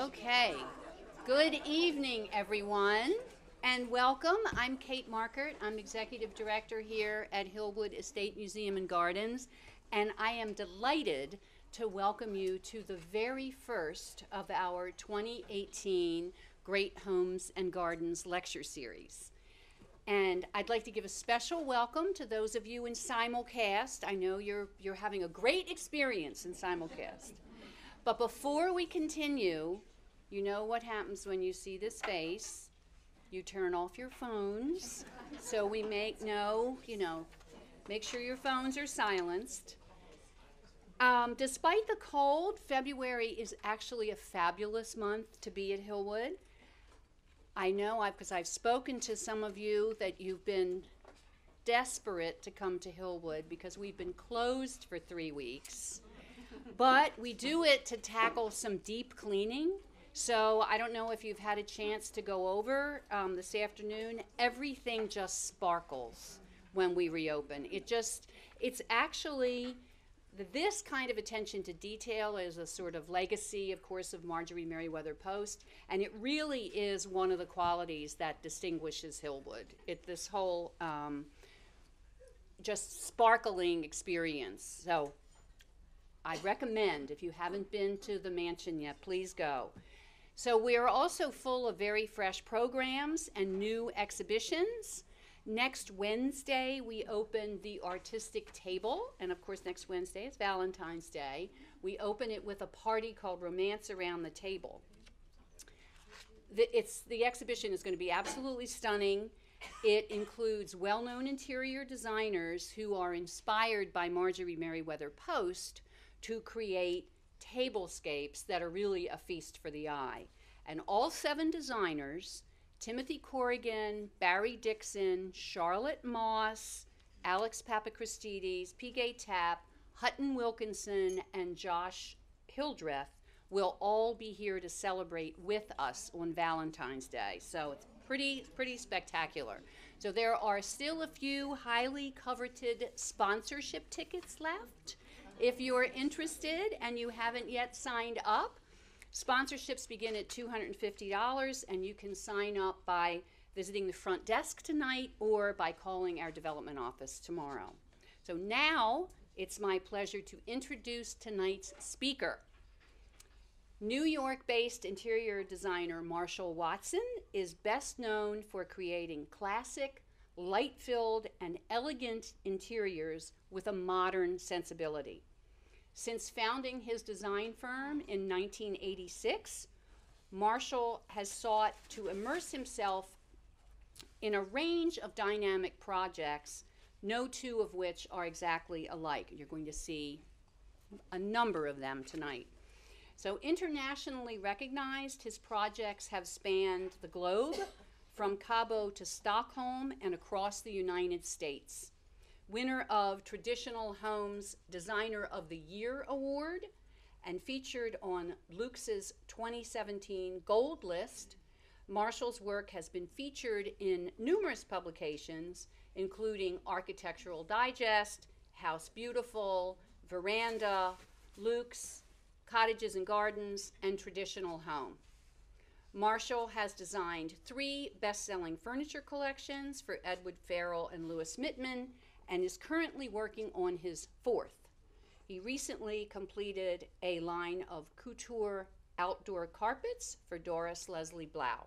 Okay. Good evening, everyone, and welcome. I'm Kate Markert. I'm Executive Director here at Hillwood Estate Museum and Gardens, and I am delighted to welcome you to the very first of our 2018 Great Homes and Gardens lecture series. And I'd like to give a special welcome to those of you in simulcast. I know you're having a great experience in simulcast. But before we continue, you know what happens when you see this face. You turn off your phones. So we make sure your phones are silenced. Despite the cold, February is actually a fabulous month to be at Hillwood. I know because I've spoken to some of you that you've been desperate to come to Hillwood because we've been closed for 3 weeks. But we do it to tackle some deep cleaning. So I don't know if you've had a chance to go over this afternoon. Everything just sparkles when we reopen. It's actually, this kind of attention to detail is a sort of legacy, of course, of Marjorie Merriweather Post, and it really is one of the qualities that distinguishes Hillwood. This whole just sparkling experience. So I recommend, if you haven't been to the mansion yet, please go. So we are also full of very fresh programs and new exhibitions. Next Wednesday, we open the Artistic Table, and of course next Wednesday is Valentine's Day. We open it with a party called Romance Around the Table. The exhibition is going to be absolutely stunning. It includes well-known interior designers who are inspired by Marjorie Merriweather Post to create tablescapes that are really a feast for the eye. And all 7 designers, Timothy Corrigan, Barry Dixon, Charlotte Moss, Alex Papachristides, P.G. Tapp, Hutton Wilkinson, and Josh Hildreth will all be here to celebrate with us on Valentine's Day. So it's pretty spectacular. So there are still a few highly coveted sponsorship tickets left. If you're interested and you haven't yet signed up, sponsorships begin at $250, and you can sign up by visiting the front desk tonight or by calling our development office tomorrow. So now it's my pleasure to introduce tonight's speaker. New York-based interior designer Marshall Watson is best known for creating classic, light-filled, and elegant interiors with a modern sensibility. Since founding his design firm in 1986, Marshall has sought to immerse himself in a range of dynamic projects, no 2 of which are exactly alike. You're going to see a number of them tonight. So internationally recognized, his projects have spanned the globe, from Cabo to Stockholm and across the United States. Winner of Traditional Homes Designer of the Year Award and featured on Lux's 2017 Gold List, Marshall's work has been featured in numerous publications, including Architectural Digest, House Beautiful, Veranda, Lux, Cottages and Gardens, and Traditional Home. Marshall has designed 3 best-selling furniture collections for Edward Farrell and Louis Mittman, and is currently working on his 4th. He recently completed a line of couture outdoor carpets for Doris Leslie Blau.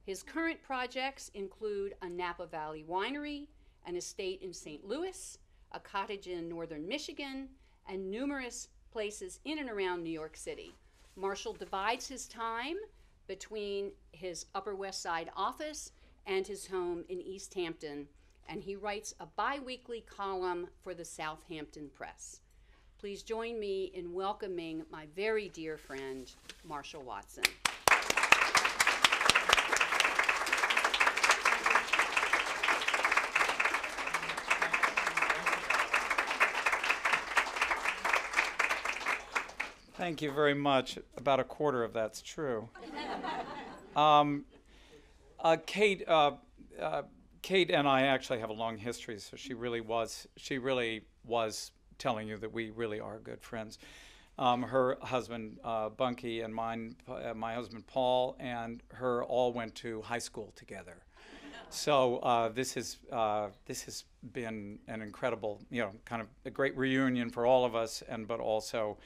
His current projects include a Napa Valley winery, an estate in St. Louis, a cottage in northern Michigan, and numerous places in and around New York City. Marshall divides his time between his Upper West Side office and his home in East Hampton, and he writes a bi-weekly column for the Southampton Press. Please join me in welcoming my very dear friend, Marshall Watson. Thank you very much. About a quarter of that's true. Kate and I actually have a long history, so she really was telling you that we really are good friends. Her husband, Bunky, and mine, my husband, Paul, and her all went to high school together. So this has been an incredible, kind of a great reunion for all of us, but also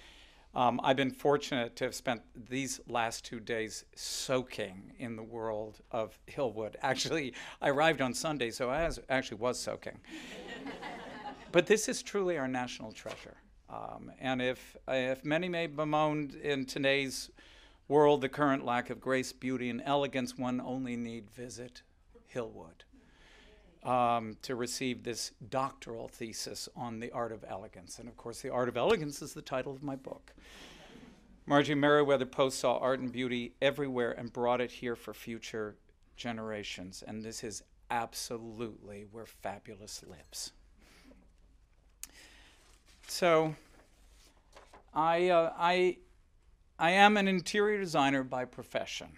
I've been fortunate to have spent these last 2 days soaking in the world of Hillwood. Actually, I arrived on Sunday, so I actually was soaking. But this is truly our national treasure. And if many may bemoan in today's world the current lack of grace, beauty, and elegance, one only need visit Hillwood to receive this doctoral thesis on the art of elegance. And of course, the art of elegance is the title of my book. Marjorie Merriweather Post saw art and beauty everywhere and brought it here for future generations. And this is absolutely where fabulous lives. So I am an interior designer by profession.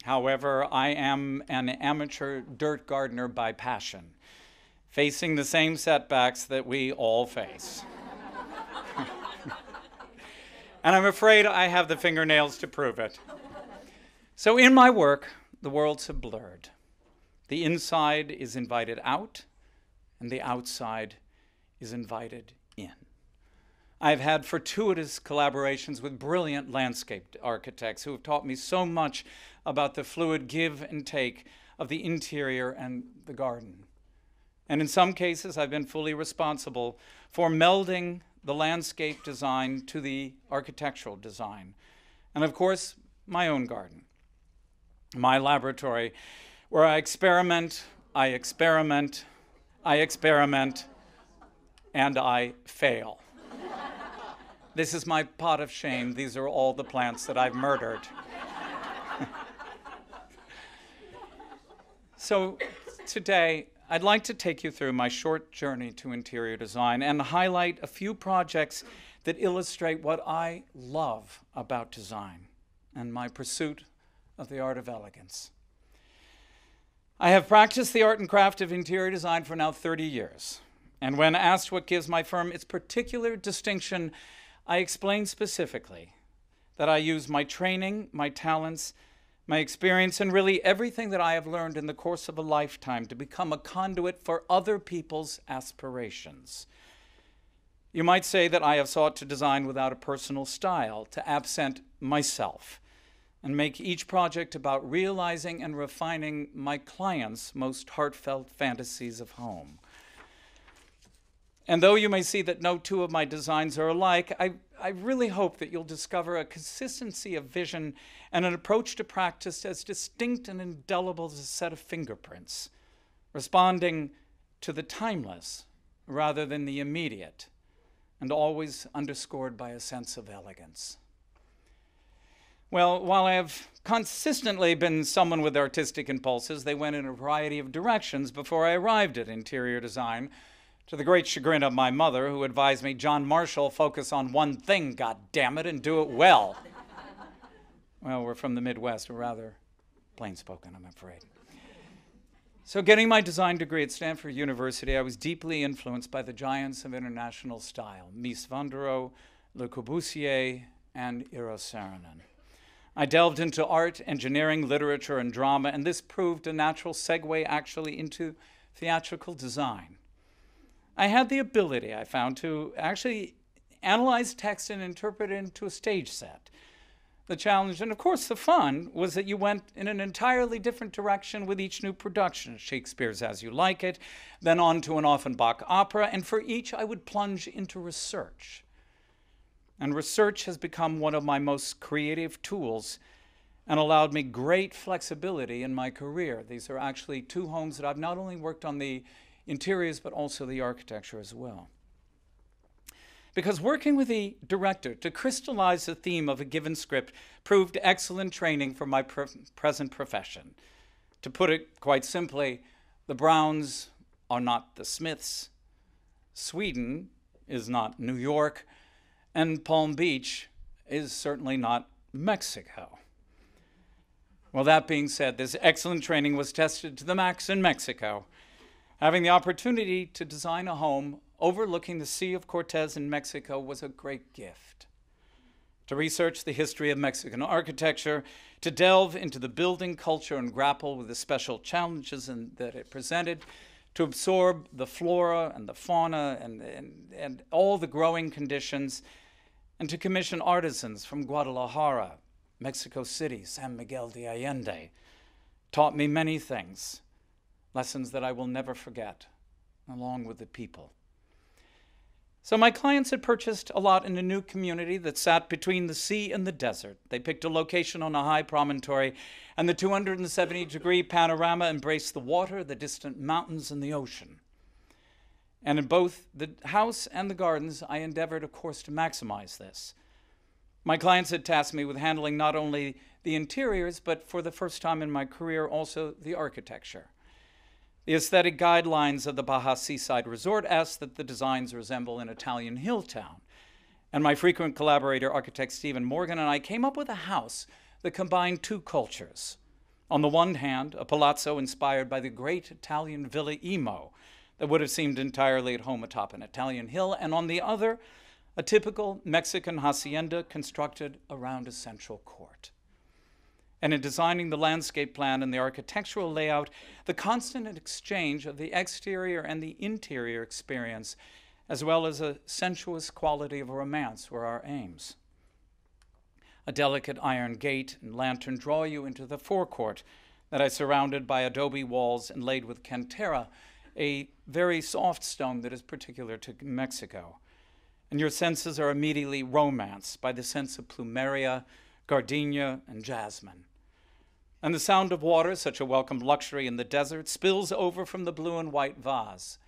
However, I am an amateur dirt gardener by passion, facing the same setbacks that we all face. And I'm afraid I have the fingernails to prove it. So in my work, the worlds have blurred. The inside is invited out, and the outside is invited in. I've had fortuitous collaborations with brilliant landscape architects who have taught me so much about the fluid give and take of the interior and the garden. And in some cases, I've been fully responsible for melding the landscape design to the architectural design. And of course, my own garden, my laboratory, where I experiment, and I fail. This is my pot of shame. These are all the plants that I've murdered. So today, I'd like to take you through my short journey to interior design and highlight a few projects that illustrate what I love about design and my pursuit of the art of elegance. I have practiced the art and craft of interior design for now 30 years. And when asked what gives my firm its particular distinction, I explain specifically that I use my training, my talents, my experience, and really everything that I have learned in the course of a lifetime to become a conduit for other people's aspirations. You might say that I have sought to design without a personal style, to absent myself, and make each project about realizing and refining my clients' most heartfelt fantasies of home. And though you may see that no two of my designs are alike, I really hope that you'll discover a consistency of vision and an approach to practice as distinct and indelible as a set of fingerprints, responding to the timeless rather than the immediate, and always underscored by a sense of elegance. Well, while I have consistently been someone with artistic impulses, they went in a variety of directions before I arrived at interior design, to the great chagrin of my mother, who advised me, John Marshall, focus on one thing, goddammit, and do it well. Well, we're from the Midwest. We're rather plain-spoken, I'm afraid. So getting my design degree at Stanford University, I was deeply influenced by the giants of international style, Mies van der Rohe, Le Corbusier, and Eero Saarinen. I delved into art, engineering, literature, and drama, and this proved a natural segue actually into theatrical design. I had the ability, I found, to actually analyze text and interpret it into a stage set. The challenge, and of course the fun, was that you went in an entirely different direction with each new production, Shakespeare's As You Like It, then on to an Offenbach opera, and for each I would plunge into research. And research has become one of my most creative tools and allowed me great flexibility in my career. These are actually two homes that I've not only worked on the interiors, but also the architecture as well. Because working with the director to crystallize the theme of a given script proved excellent training for my present profession. To put it quite simply, the Browns are not the Smiths, Sweden is not New York, and Palm Beach is certainly not Mexico. Well, that being said, this excellent training was tested to the max in Mexico. Having the opportunity to design a home overlooking the Sea of Cortez in Mexico was a great gift. to research the history of Mexican architecture, to delve into the building culture and grapple with the special challenges that it presented, to absorb the flora and the fauna and all the growing conditions, and to commission artisans from Guadalajara, Mexico City, San Miguel de Allende. Taught me many things, lessons that I will never forget, along with the people. So my clients had purchased a lot in a new community that sat between the sea and the desert. They picked a location on a high promontory, and the 270-degree panorama embraced the water, the distant mountains, and the ocean. And in both the house and the gardens, I endeavored, of course, to maximize this. My clients had tasked me with handling not only the interiors, but for the first time in my career, also the architecture. The aesthetic guidelines of the Baja Seaside Resort asked that the designs resemble an Italian hill town. And my frequent collaborator, architect Stephen Morgan, and I came up with a house that combined two cultures. On the one hand, a palazzo inspired by the great Italian Villa Imo that would have seemed entirely at home atop an Italian hill, and on the other, a typical Mexican hacienda constructed around a central court. And in designing the landscape plan and the architectural layout, the constant exchange of the exterior and the interior experience, as well as a sensuous quality of romance, were our aims. A delicate iron gate and lantern draw you into the forecourt that I surrounded by adobe walls inlaid with cantera, a very soft stone that is particular to Mexico. And your senses are immediately romanced by the sense of plumeria, gardenia, and jasmine. And the sound of water, such a welcome luxury in the desert, spills over from the blue and white vase.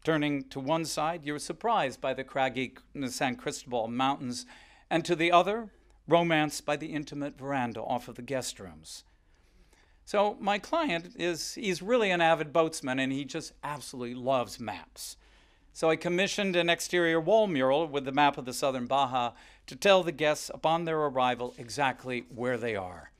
Turning to one side, you're surprised by the craggy San Cristobal Mountains, and to the other, romanced by the intimate veranda off of the guest rooms. So my client he's really an avid boatsman, and he just absolutely loves maps. So I commissioned an exterior wall mural with the map of the southern Baja to tell the guests upon their arrival exactly where they are.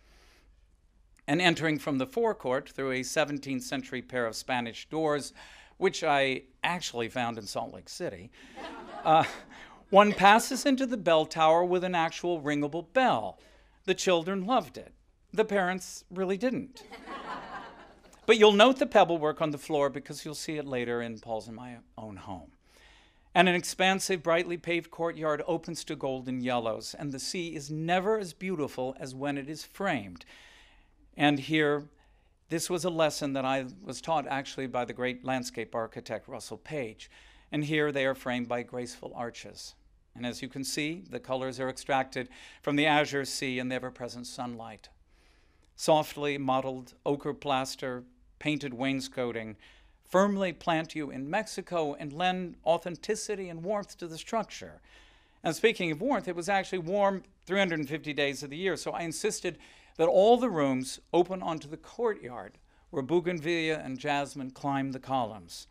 And entering from the forecourt through a 17th century pair of Spanish doors, which I actually found in Salt Lake City, one passes into the bell tower with an actual ringable bell. The children loved it. The parents really didn't. But you'll note the pebble work on the floor because you'll see it later in Paul's and my own home. And an expansive, brightly paved courtyard opens to golden yellows, and the sea is never as beautiful as when it is framed. And here, this was a lesson that I was taught actually by the great landscape architect Russell Page. And here they are framed by graceful arches. And as you can see, the colors are extracted from the azure sea and the ever-present sunlight. Softly modeled ochre plaster, painted wainscoting, firmly plant you in Mexico and lend authenticity and warmth to the structure. And speaking of warmth, it was actually warm 350 days of the year, so I insisted that all the rooms open onto the courtyard where bougainvillea and jasmine climb the columns.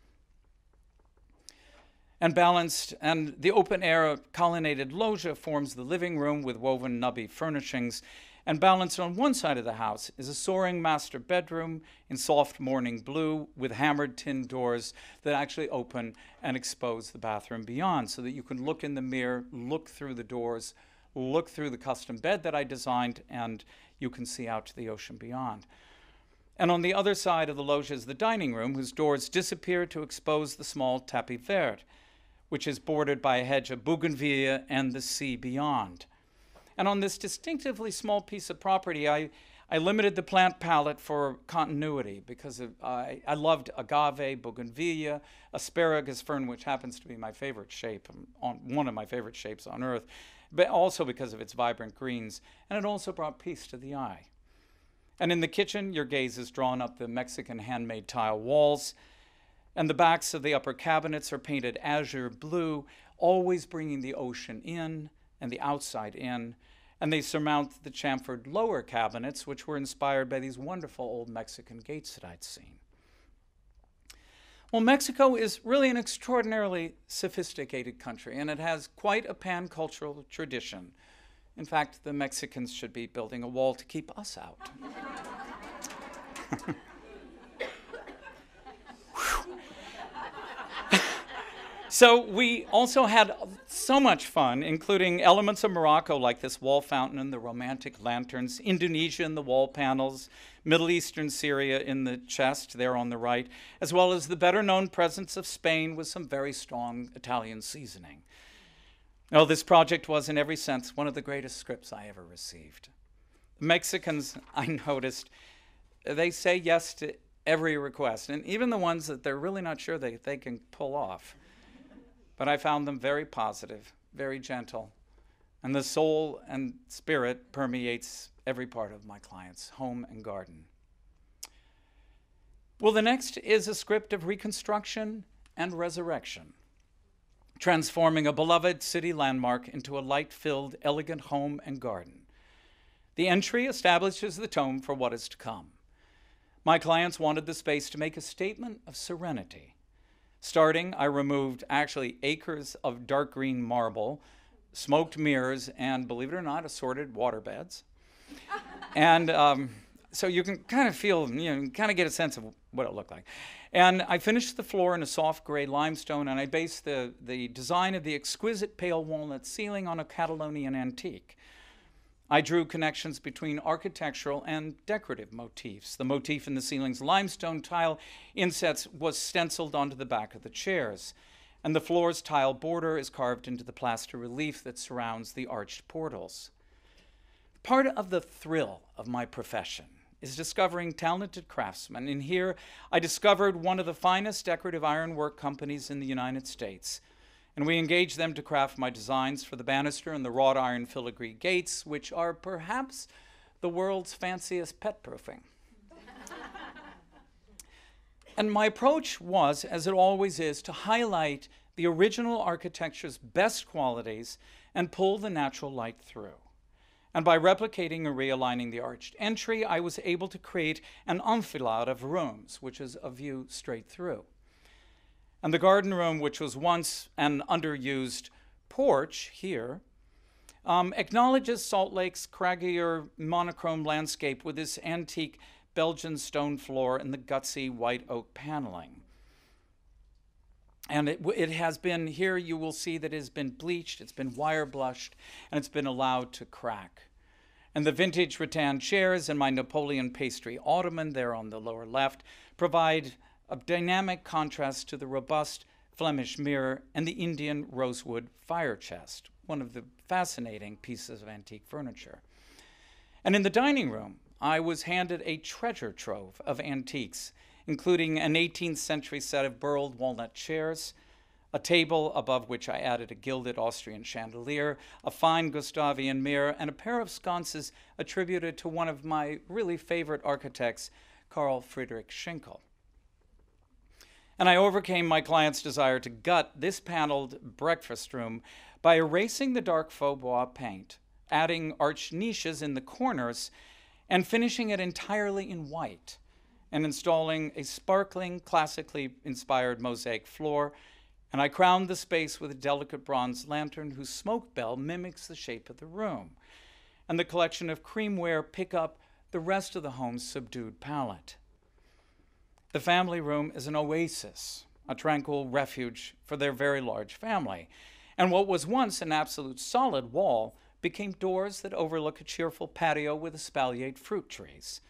And the open-air colonnaded loggia forms the living room with woven nubby furnishings, and balanced on one side of the house is a soaring master bedroom in soft morning blue with hammered tin doors that actually open and expose the bathroom beyond, so that you can look in the mirror, look through the doors, look through the custom bed that I designed, and you can see out to the ocean beyond. And on the other side of the loggia is the dining room, whose doors disappear to expose the small tapis vert, which is bordered by a hedge of bougainvillea and the sea beyond. And on this distinctively small piece of property, I limited the plant palette for continuity because I loved agave, bougainvillea, asparagus fern, which happens to be my favorite shape, one of my favorite shapes on earth, but also because of its vibrant greens. And it also brought peace to the eye. And in the kitchen, your gaze is drawn up the Mexican handmade tile walls, and the backs of the upper cabinets are painted azure blue, always bringing the ocean in and the outside in. And they surmount the chamfered lower cabinets, which were inspired by these wonderful old Mexican gates that I'd seen. Well, Mexico is really an extraordinarily sophisticated country, and it has quite a pan-cultural tradition. In fact, the Mexicans should be building a wall to keep us out. So we also had so much fun, including elements of Morocco like this wall fountain and the romantic lanterns, Indonesia in the wall panels, Middle Eastern Syria in the chest there on the right, as well as the better-known presence of Spain with some very strong Italian seasoning. Now, this project was, in every sense, one of the greatest scripts I ever received. The Mexicans, I noticed, they say yes to every request, and even the ones that they're really not sure they can pull off. But I found them very positive, very gentle, and the soul and spirit permeates every part of my client's home and garden. Well, the next is a script of reconstruction and resurrection, transforming a beloved city landmark into a light-filled, elegant home and garden. The entry establishes the tone for what is to come. My clients wanted the space to make a statement of serenity. Starting, I removed actually acres of dark green marble, smoked mirrors, and believe it or not, assorted waterbeds. And so you can kind of feel, kind of get a sense of what it looked like. And I finished the floor in a soft gray limestone, and I based the design of the exquisite pale walnut ceiling on a Catalonian antique. I drew connections between architectural and decorative motifs. The motif in the ceiling's limestone tile insets was stenciled onto the back of the chairs, and the floor's tile border is carved into the plaster relief that surrounds the arched portals. Part of the thrill of my profession is discovering talented craftsmen, and here I discovered one of the finest decorative ironwork companies in the United States, and we engaged them to craft my designs for the banister and the wrought iron filigree gates, which are perhaps the world's fanciest pet-proofing. And my approach was, as it always is, to highlight the original architecture's best qualities and pull the natural light through. And by replicating and realigning the arched entry, I was able to create an enfilade of rooms, which is a view straight through. And the garden room, which was once an underused porch here, acknowledges Salt Lake's craggier monochrome landscape with this antique Belgian stone floor and the gutsy white oak paneling. And it has been, here you will see that it has been bleached, it's been wire blushed, and it's been allowed to crack. And the vintage rattan chairs and my Napoleon pastry ottoman there on the lower left provide a dynamic contrast to the robust Flemish mirror and the Indian rosewood fire chest, one of the fascinating pieces of antique furniture. And in the dining room, I was handed a treasure trove of antiques, including an 18th century set of burled walnut chairs, a table above which I added a gilded Austrian chandelier, a fine Gustavian mirror, and a pair of sconces attributed to one of my really favorite architects, Carl Friedrich Schinkel. And I overcame my client's desire to gut this paneled breakfast room by erasing the dark faux bois paint, adding arched niches in the corners, and finishing it entirely in white, and installing a sparkling, classically inspired mosaic floor. And I crowned the space with a delicate bronze lantern whose smoke bell mimics the shape of the room. And the collection of creamware pick up the rest of the home's subdued palette. The family room is an oasis, a tranquil refuge for their very large family. And what was once an absolute solid wall became doors that overlook a cheerful patio with espaliered fruit trees.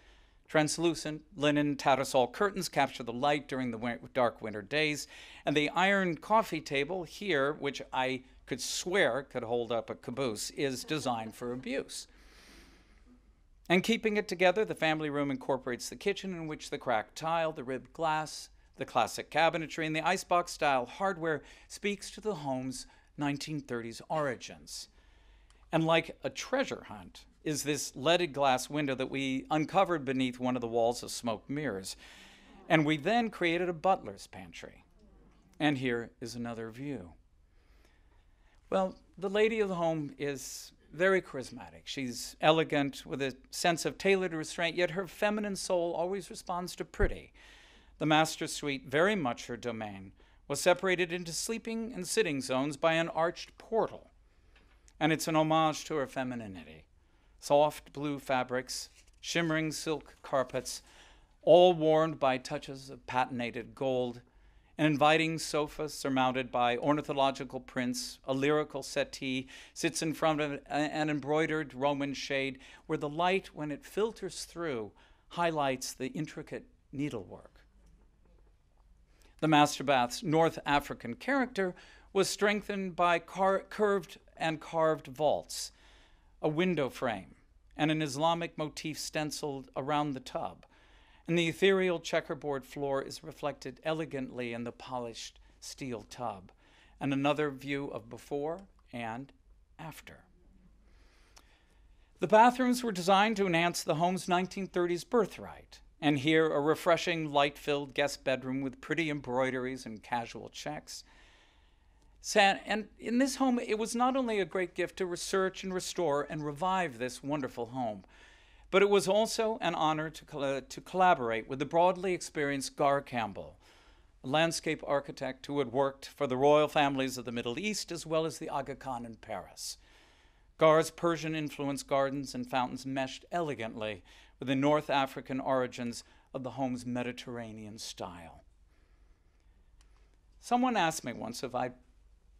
Translucent linen tattersall curtains capture the light during the dark winter days, and the iron coffee table here, which I could swear could hold up a caboose, is designed for abuse. And keeping it together, the family room incorporates the kitchen, in which the cracked tile, the ribbed glass, the classic cabinetry, and the icebox-style hardware speaks to the home's 1930s origins. And like a treasure hunt is this leaded glass window that we uncovered beneath one of the walls of smoked mirrors. And we then created a butler's pantry. And here is another view. Well, the lady of the home is very charismatic. She's elegant with a sense of tailored restraint, yet her feminine soul always responds to pretty. The master suite, very much her domain, was separated into sleeping and sitting zones by an arched portal. And it's an homage to her femininity. Soft blue fabrics, shimmering silk carpets, all warmed by touches of patinated gold, An inviting sofa surmounted by ornithological prints, a lyrical settee sits in front of an embroidered Roman shade where the light, when it filters through, highlights the intricate needlework. The master bath's North African character was strengthened by curved and carved vaults, a window frame, and an Islamic motif stenciled around the tub. And the ethereal checkerboard floor is reflected elegantly in the polished steel tub. And another view of before and after. The bathrooms were designed to enhance the home's 1930s birthright. And here, a refreshing, light-filled guest bedroom with pretty embroideries and casual checks. And in this home, it was not only a great gift to research and restore and revive this wonderful home, but it was also an honor to collaborate with the broadly experienced Gar Campbell, a landscape architect who had worked for the royal families of the Middle East as well as the Aga Khan in Paris. Gar's Persian-influenced gardens and fountains meshed elegantly with the North African origins of the home's Mediterranean style. Someone asked me once if I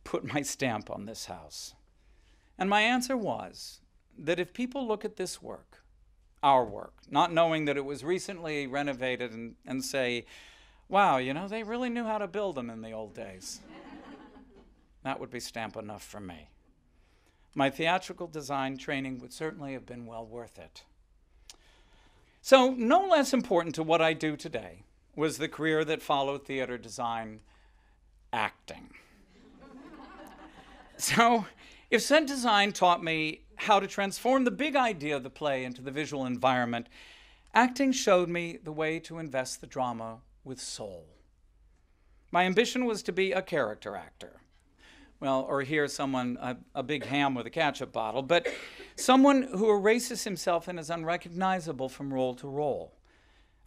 put my stamp on this house. And my answer was that if people look at this work, our work, not knowing that it was recently renovated and say, wow, you know, they really knew how to build them in the old days. That would be stamp enough for me. My theatrical design training would certainly have been well worth it. So no less important to what I do today was the career that followed theater design, acting. So if set design taught me how to transform the big idea of the play into the visual environment, acting showed me the way to invest the drama with soul. My ambition was to be a character actor. Well, or here someone, a big ham with a ketchup bottle, but someone who erases himself and is unrecognizable from role to role.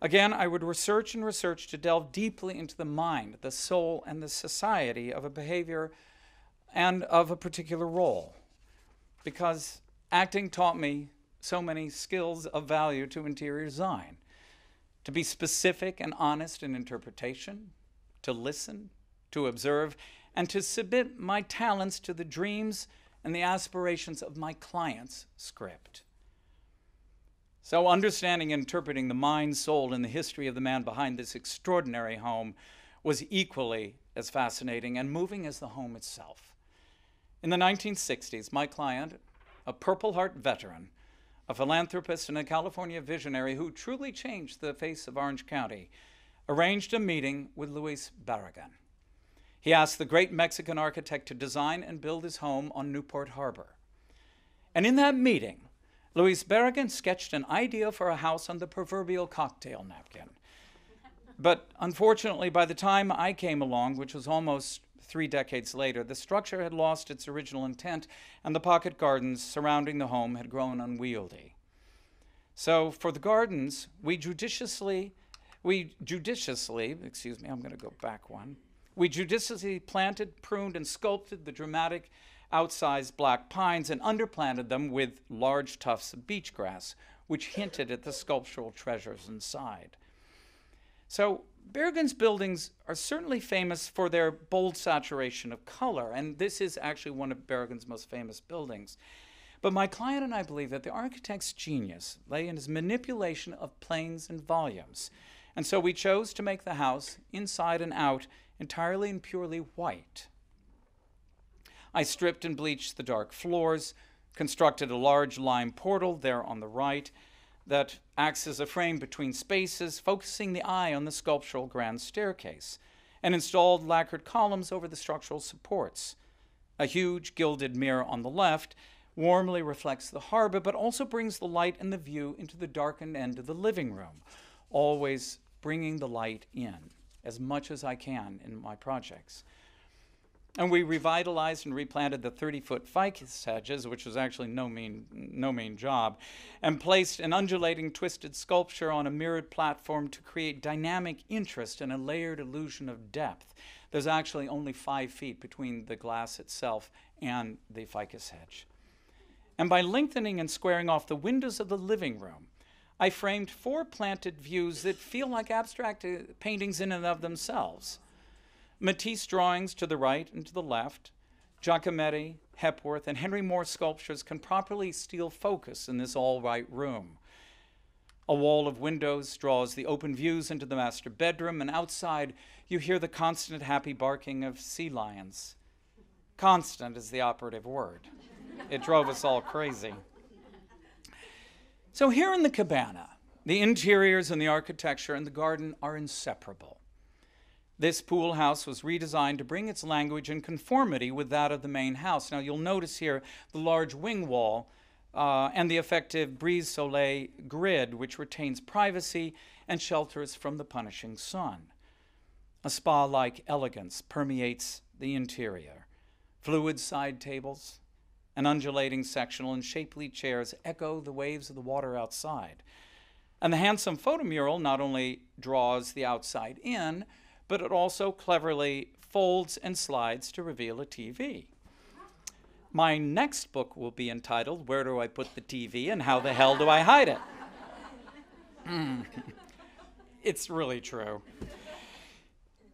Again, I would research and research to delve deeply into the mind, the soul, and the society of a behavior and of a particular role, because acting taught me so many skills of value to interior design. To be specific and honest in interpretation, to listen, to observe, and to submit my talents to the dreams and the aspirations of my client's script. So understanding and interpreting the mind, soul, and the history of the man behind this extraordinary home was equally as fascinating and moving as the home itself. In the 1960s, my client, a Purple Heart veteran, a philanthropist and a California visionary who truly changed the face of Orange County, arranged a meeting with Luis Barragan. He asked the great Mexican architect to design and build his home on Newport Harbor. And in that meeting, Luis Barragan sketched an idea for a house on the proverbial cocktail napkin. But unfortunately, by the time I came along, which was almost 3 decades later, the structure had lost its original intent, and the pocket gardens surrounding the home had grown unwieldy. So for the gardens, we judiciously planted, pruned, and sculpted the dramatic, outsized black pines and underplanted them with large tufts of beach grass, which hinted at the sculptural treasures inside. So Barragan's buildings are certainly famous for their bold saturation of color, and this is actually one of Barragan's most famous buildings. But my client and I believe that the architect's genius lay in his manipulation of planes and volumes. And so we chose to make the house, inside and out, entirely and purely white. I stripped and bleached the dark floors, constructed a large lime portal there on the right that acts as a frame between spaces, focusing the eye on the sculptural grand staircase, and installed lacquered columns over the structural supports. A huge gilded mirror on the left warmly reflects the harbor, but also brings the light and the view into the darkened end of the living room, always bringing the light in as much as I can in my projects. And we revitalized and replanted the 30-foot ficus hedges, which was actually no mean job, and placed an undulating twisted sculpture on a mirrored platform to create dynamic interest and a layered illusion of depth. There's actually only 5 feet between the glass itself and the ficus hedge. And by lengthening and squaring off the windows of the living room, I framed 4 planted views that feel like abstract paintings in and of themselves. Matisse drawings to the right and to the left, Giacometti, Hepworth, and Henry Moore sculptures can properly steal focus in this all-right room. A wall of windows draws the open views into the master bedroom, and outside you hear the constant happy barking of sea lions. Constant is the operative word. It drove us all crazy. So here in the cabana, the interiors and the architecture and the garden are inseparable. This pool house was redesigned to bring its language in conformity with that of the main house. Now you'll notice here the large wing wall and the effective brise-soleil grid, which retains privacy and shelters from the punishing sun. A spa-like elegance permeates the interior. Fluid side tables, an undulating sectional, and shapely chairs echo the waves of the water outside. And the handsome photomural not only draws the outside in, but it also cleverly folds and slides to reveal a TV. My next book will be entitled, Where Do I Put the TV and How the Hell Do I Hide It? It's really true.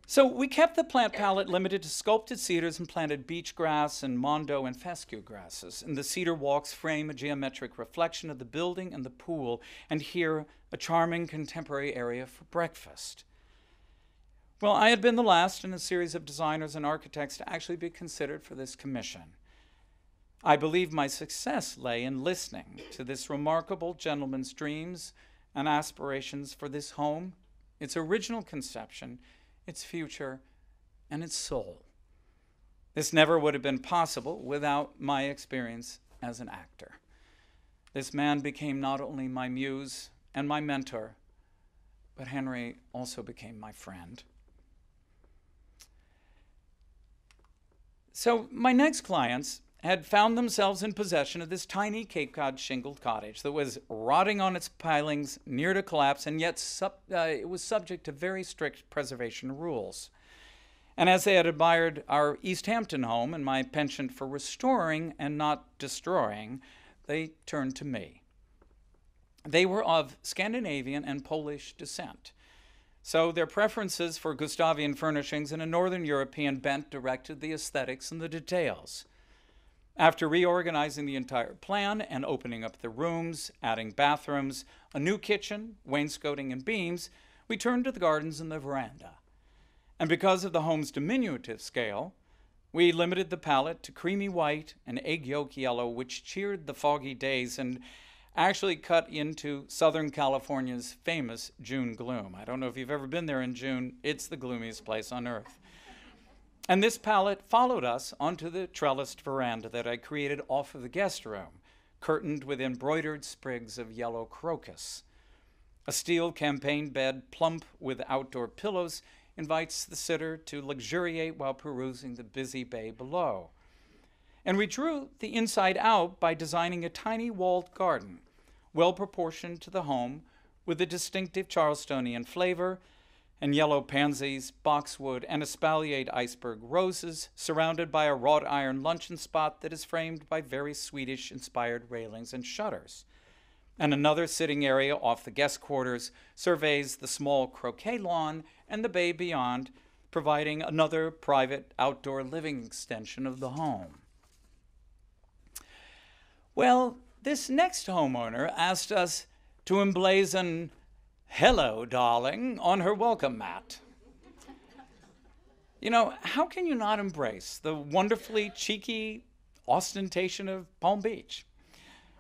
So we kept the plant palette limited to sculpted cedars and planted beach grass and mondo and fescue grasses. And the cedar walks frame a geometric reflection of the building and the pool, and here a charming contemporary area for breakfast. Well, I had been the last in a series of designers and architects to actually be considered for this commission. I believe my success lay in listening to this remarkable gentleman's dreams and aspirations for this home, its original conception, its future, and its soul. This never would have been possible without my experience as an actor. This man became not only my muse and my mentor, but Henry also became my friend. So my next clients had found themselves in possession of this tiny Cape Cod shingled cottage that was rotting on its pilings, near to collapse, and yet it was subject to very strict preservation rules. And as they had admired our East Hampton home and my penchant for restoring and not destroying, they turned to me. They were of Scandinavian and Polish descent, so their preferences for Gustavian furnishings and a Northern European bent directed the aesthetics and the details. After reorganizing the entire plan and opening up the rooms, adding bathrooms, a new kitchen, wainscoting, and beams, we turned to the gardens and the veranda. And because of the home's diminutive scale, we limited the palette to creamy white and egg yolk yellow, which cheered the foggy days and actually cut into Southern California's famous June gloom. I don't know if you've ever been there in June. It's the gloomiest place on earth. And this palette followed us onto the trellised veranda that I created off of the guest room, curtained with embroidered sprigs of yellow crocus. A steel campaign bed plump with outdoor pillows invites the sitter to luxuriate while perusing the busy bay below. And we drew the inside out by designing a tiny walled garden, well proportioned to the home, with a distinctive Charlestonian flavor, and yellow pansies, boxwood, and espaliered iceberg roses, surrounded by a wrought iron luncheon spot that is framed by very Swedish-inspired railings and shutters. And another sitting area off the guest quarters surveys the small croquet lawn and the bay beyond, providing another private outdoor living extension of the home. Well, this next homeowner asked us to emblazon "Hello, darling" on her welcome mat. You know, how can you not embrace the wonderfully cheeky ostentation of Palm Beach?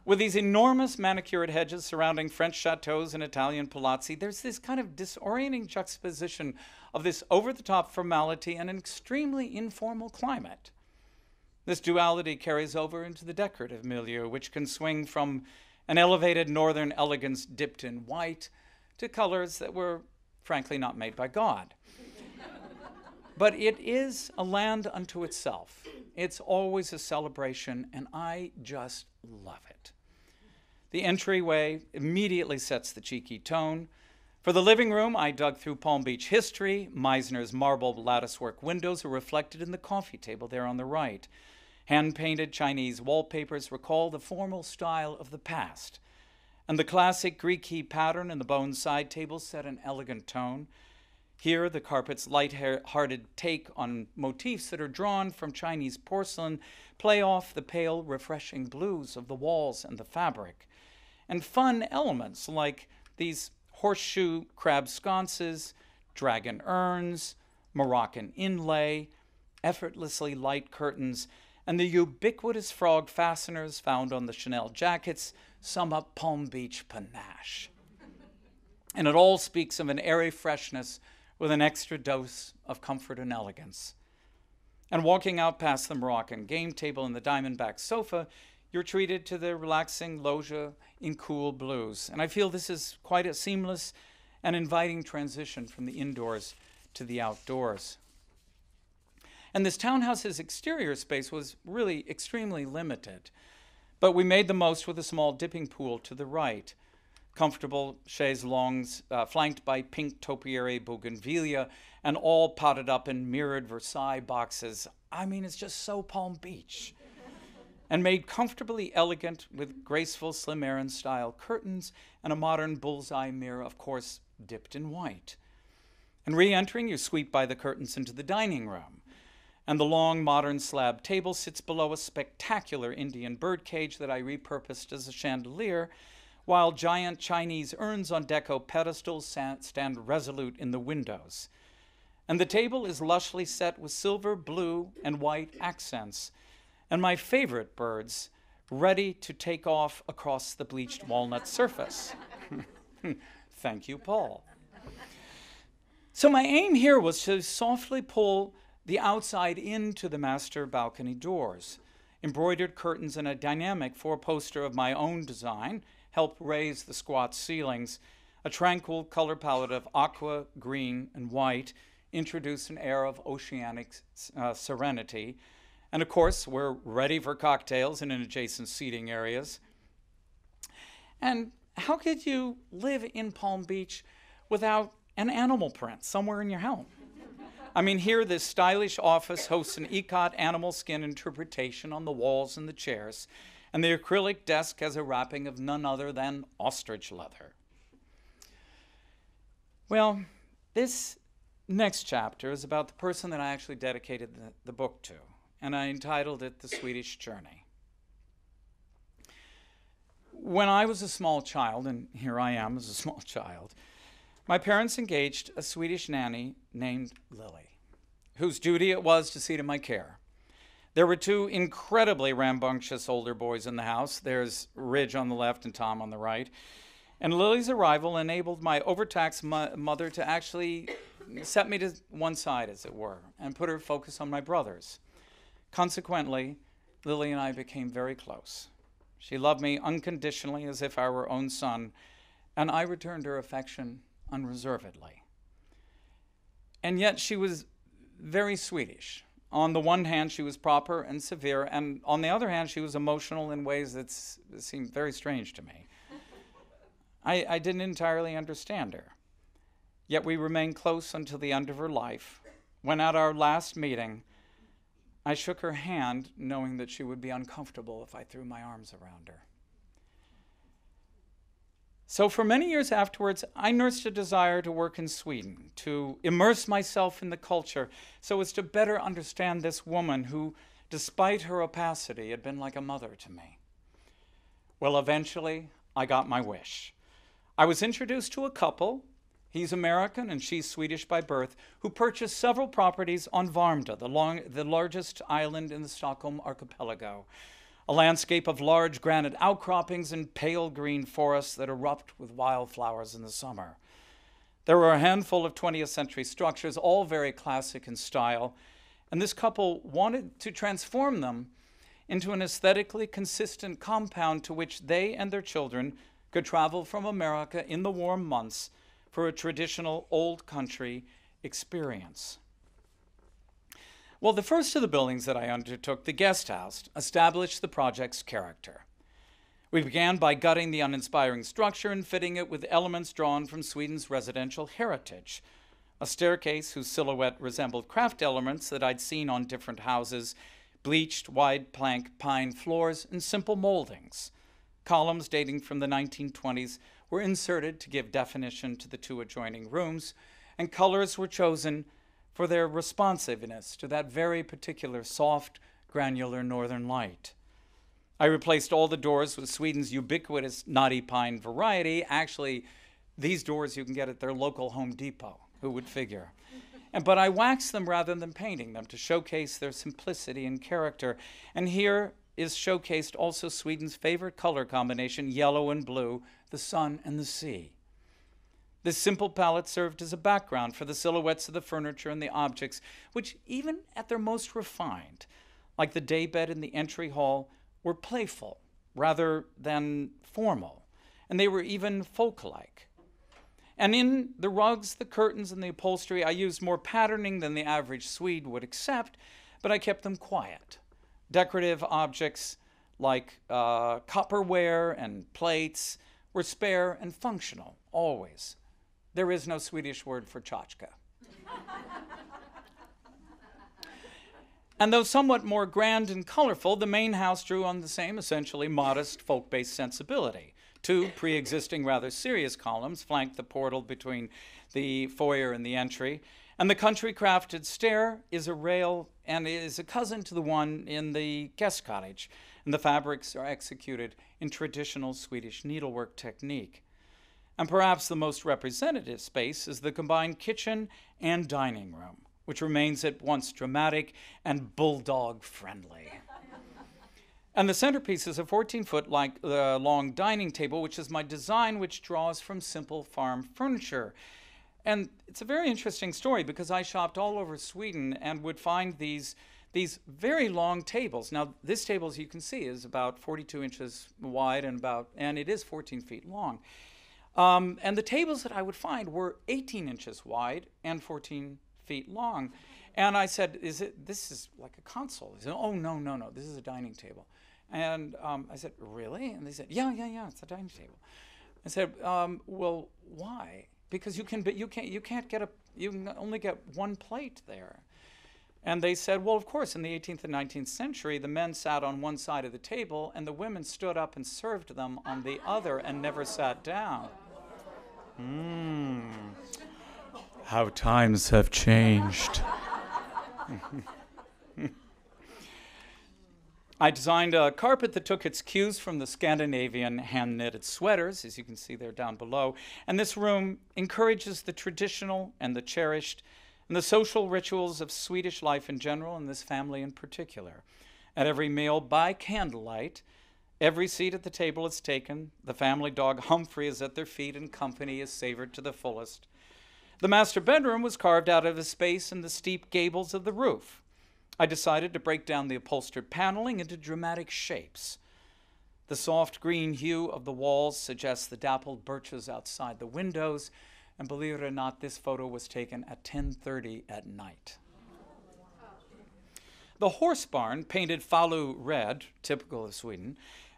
With these enormous manicured hedges surrounding French chateaus and Italian palazzi, there's this kind of disorienting juxtaposition of this over-the-top formality and an extremely informal climate. This duality carries over into the decorative milieu, which can swing from an elevated northern elegance dipped in white to colors that were, frankly, not made by God. But it is a land unto itself. It's always a celebration, and I just love it. The entryway immediately sets the cheeky tone. For the living room, I dug through Palm Beach history. Meisner's marble latticework windows are reflected in the coffee table there on the right. Hand-painted Chinese wallpapers recall the formal style of the past. And the classic Greek key pattern in the bone side tables set an elegant tone. Here, the carpet's light-hearted take on motifs that are drawn from Chinese porcelain play off the pale, refreshing blues of the walls and the fabric. And fun elements like these horseshoe crab sconces, dragon urns, Moroccan inlay, effortlessly light curtains, and the ubiquitous frog fasteners found on the Chanel jackets sum up Palm Beach panache. And it all speaks of an airy freshness with an extra dose of comfort and elegance. And walking out past the Moroccan game table and the diamondback sofa, you're treated to the relaxing loggia in cool blues. And I feel this is quite a seamless and inviting transition from the indoors to the outdoors. And this townhouse's exterior space was really extremely limited, but we made the most with a small dipping pool to the right. Comfortable chaise longues flanked by pink topiary bougainvillea and all potted up in mirrored Versailles boxes. I mean, it's just so Palm Beach. And made comfortably elegant with graceful slim Aran style curtains and a modern bullseye mirror, of course, dipped in white. And re-entering, you sweep by the curtains into the dining room. And the long modern slab table sits below a spectacular Indian birdcage that I repurposed as a chandelier, while giant Chinese urns on deco pedestals stand resolute in the windows. And the table is lushly set with silver, blue, and white accents, and my favorite birds ready to take off across the bleached walnut surface. Thank you, Paul. So my aim here was to softly pull the outside into the master balcony doors. Embroidered curtains and a dynamic four-poster of my own design help raise the squat ceilings. A tranquil color palette of aqua, green, and white introduce an air of oceanic serenity. And of course, we're ready for cocktails in adjacent seating areas. And how could you live in Palm Beach without an animal print somewhere in your home? I mean, here this stylish office hosts an ikat animal skin interpretation on the walls and the chairs, and the acrylic desk has a wrapping of none other than ostrich leather. Well, this next chapter is about the person that I actually dedicated the book to, and I entitled it The Swedish Journey. When I was a small child, and here I am as a small child, my parents engaged a Swedish nanny named Lily, whose duty it was to see to my care. There were two incredibly rambunctious older boys in the house. There's Ridge on the left and Tom on the right. And Lily's arrival enabled my overtaxed mother to actually set me to one side, as it were, and put her focus on my brothers. Consequently, Lily and I became very close. She loved me unconditionally as if I were her own son, and I returned her affection unreservedly. And yet she was very Swedish. On the one hand, she was proper and severe, and on the other hand, she was emotional in ways that seemed very strange to me. I didn't entirely understand her. Yet we remained close until the end of her life, when at our last meeting, I shook her hand, knowing that she would be uncomfortable if I threw my arms around her. So for many years afterwards, I nursed a desire to work in Sweden, to immerse myself in the culture so as to better understand this woman who, despite her opacity, had been like a mother to me. Well, eventually, I got my wish. I was introduced to a couple, he's American and she's Swedish by birth, who purchased several properties on Värmdö, the largest island in the Stockholm archipelago. A landscape of large granite outcroppings and pale green forests that erupt with wildflowers in the summer. There were a handful of 20th century structures, all very classic in style, and this couple wanted to transform them into an aesthetically consistent compound to which they and their children could travel from America in the warm months for a traditional old country experience. Well, the first of the buildings that I undertook, the Guesthouse, established the project's character. We began by gutting the uninspiring structure and fitting it with elements drawn from Sweden's residential heritage. A staircase whose silhouette resembled craft elements that I'd seen on different houses, bleached wide plank pine floors, and simple moldings. Columns dating from the 1920s were inserted to give definition to the two adjoining rooms, and colors were chosen for their responsiveness to that very particular soft, granular northern light. I replaced all the doors with Sweden's ubiquitous knotty pine variety. Actually, these doors you can get at their local Home Depot, who would figure? But I waxed them rather than painting them to showcase their simplicity and character. And here is showcased also Sweden's favorite color combination, yellow and blue, the sun and the sea. This simple palette served as a background for the silhouettes of the furniture and the objects, which even at their most refined, like the daybed in the entry hall, were playful rather than formal, and they were even folk-like. And in the rugs, the curtains, and the upholstery, I used more patterning than the average Swede would accept, but I kept them quiet. Decorative objects like copperware and plates were spare and functional, always. There is no Swedish word for tchotchke. And though somewhat more grand and colorful, the main house drew on the same essentially modest folk-based sensibility. Two pre-existing rather serious columns flanked the portal between the foyer and the entry, and the country-crafted stair is a rail and is a cousin to the one in the guest cottage, and the fabrics are executed in traditional Swedish needlework technique. And perhaps the most representative space is the combined kitchen and dining room, which remains at once dramatic and bulldog-friendly. And the centerpiece is a 14-foot long dining table, which is my design, which draws from simple farm furniture. And it's a very interesting story because I shopped all over Sweden and would find these very long tables. Now, this table, as you can see, is about 42 inches wide and it is 14 feet long. And the tables that I would find were 18 inches wide and 14 feet long. And I said, this is like a console. He said, oh, no, this is a dining table. And I said, really? And they said, yeah, it's a dining table. I said, well, why? Because you can only get one plate there. And they said, well, of course, in the 18th and 19th century, the men sat on one side of the table and the women stood up and served them on the other and never sat down. How times have changed. I designed a carpet that took its cues from the Scandinavian hand-knitted sweaters, as you can see there down below. And this room encourages the traditional and the cherished and the social rituals of Swedish life in general and this family in particular. At every meal by candlelight, every seat at the table is taken. The family dog Humphrey is at their feet and company is savored to the fullest. The master bedroom was carved out of a space in the steep gables of the roof. I decided to break down the upholstered paneling into dramatic shapes. The soft green hue of the walls suggests the dappled birches outside the windows, and believe it or not, this photo was taken at 10:30 at night. The horse barn, painted Falu red, typical of Sweden,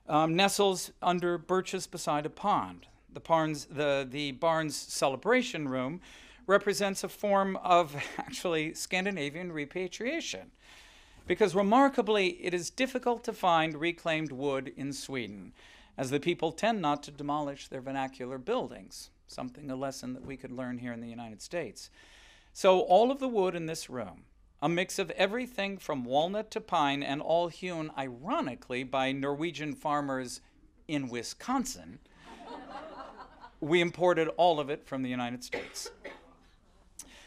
nestles under birches beside a pond. The barn's celebration room represents a form of actually Scandinavian repatriation, because remarkably it is difficult to find reclaimed wood in Sweden, as the people tend not to demolish their vernacular buildings, a lesson that we could learn here in the United States. So all of the wood in this room, a mix of everything from walnut to pine, and all hewn ironically by Norwegian farmers in Wisconsin, we imported all of it from the United States.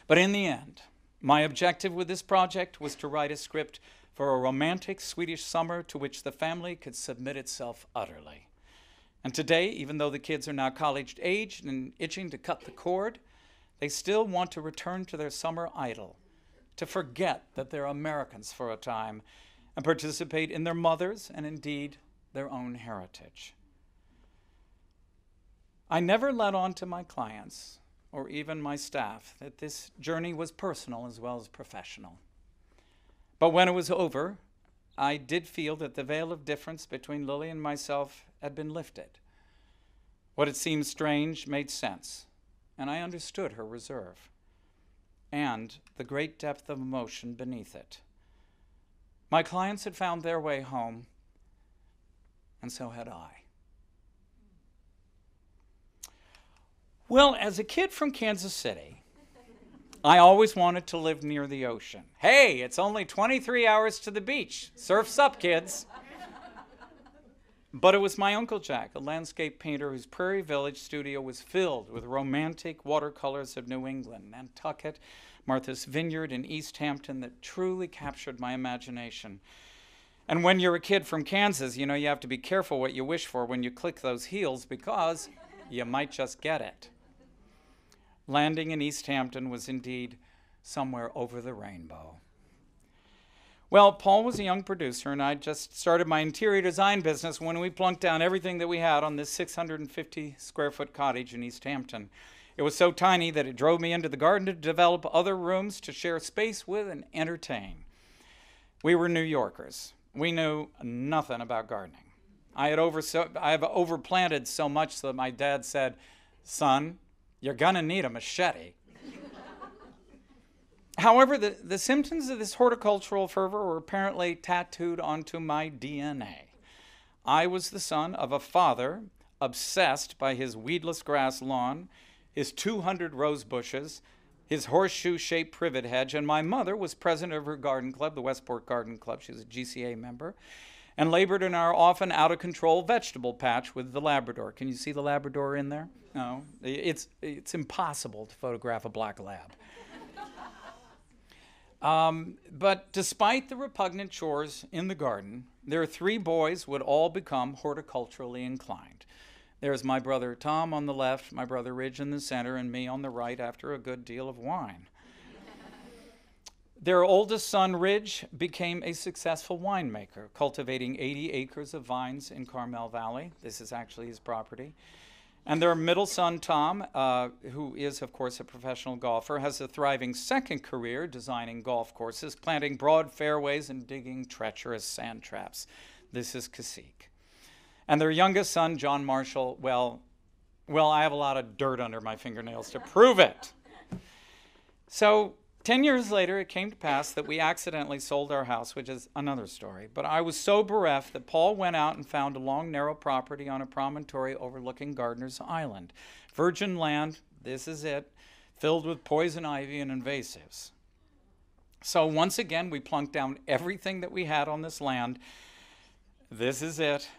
But in the end, my objective with this project was to write a script for a romantic Swedish summer to which the family could submit itself utterly. And today, even though the kids are now college-aged and itching to cut the cord, they still want to return to their summer idyll, to forget that they're Americans for a time, and participate in their mother's and indeed their own heritage. I never let on to my clients or even my staff that this journey was personal as well as professional. But when it was over, I did feel that the veil of difference between Lily and myself had been lifted. What had seemed strange made sense, and I understood her reserve and the great depth of emotion beneath it. My clients had found their way home, and so had I. Well, as a kid from Kansas City, I always wanted to live near the ocean. Hey, it's only 23 hours to the beach. Surf's up, kids. But it was my Uncle Jack, a landscape painter whose Prairie Village studio was filled with romantic watercolors of New England, Nantucket, Martha's Vineyard, and East Hampton that truly captured my imagination. And when you're a kid from Kansas, you know you have to be careful what you wish for when you click those heels because you might just get it. Landing in East Hampton was indeed somewhere over the rainbow. Well, Paul was a young producer, and I just started my interior design business when we plunked down everything that we had on this 650 square foot cottage in East Hampton. It was so tiny that it drove me into the garden to develop other rooms to share space with and entertain. We were New Yorkers. We knew nothing about gardening. I have overplanted so much that my dad said, "Son, you're gonna need a machete." However, the symptoms of this horticultural fervor were apparently tattooed onto my DNA. I was the son of a father obsessed by his weedless grass lawn, his 200 rose bushes, his horseshoe-shaped privet hedge, and my mother was president of her garden club, the Westport Garden Club. She was a GCA member, and labored in our often out-of-control vegetable patch with the Labrador. Can you see the Labrador in there? No, it's impossible to photograph a black lab. But despite the repugnant chores in the garden, their 3 boys would all become horticulturally inclined. There's my brother Tom on the left, my brother Ridge in the center, and me on the right after a good deal of wine. Their oldest son, Ridge, became a successful winemaker, cultivating 80 acres of vines in Carmel Valley. This is actually his property. And their middle son, Tom, who is, of course, a professional golfer, has a thriving second career designing golf courses, planting broad fairways and digging treacherous sand traps. This is Cacique. And their youngest son, John Marshall, well, I have a lot of dirt under my fingernails to prove it. So 10 years later, it came to pass that we accidentally sold our house, which is another story. But I was so bereft that Paul went out and found a long, narrow property on a promontory overlooking Gardener's Island. Virgin land, this is it, filled with poison ivy and invasives. So once again, we plunked down everything that we had on this land. This is it.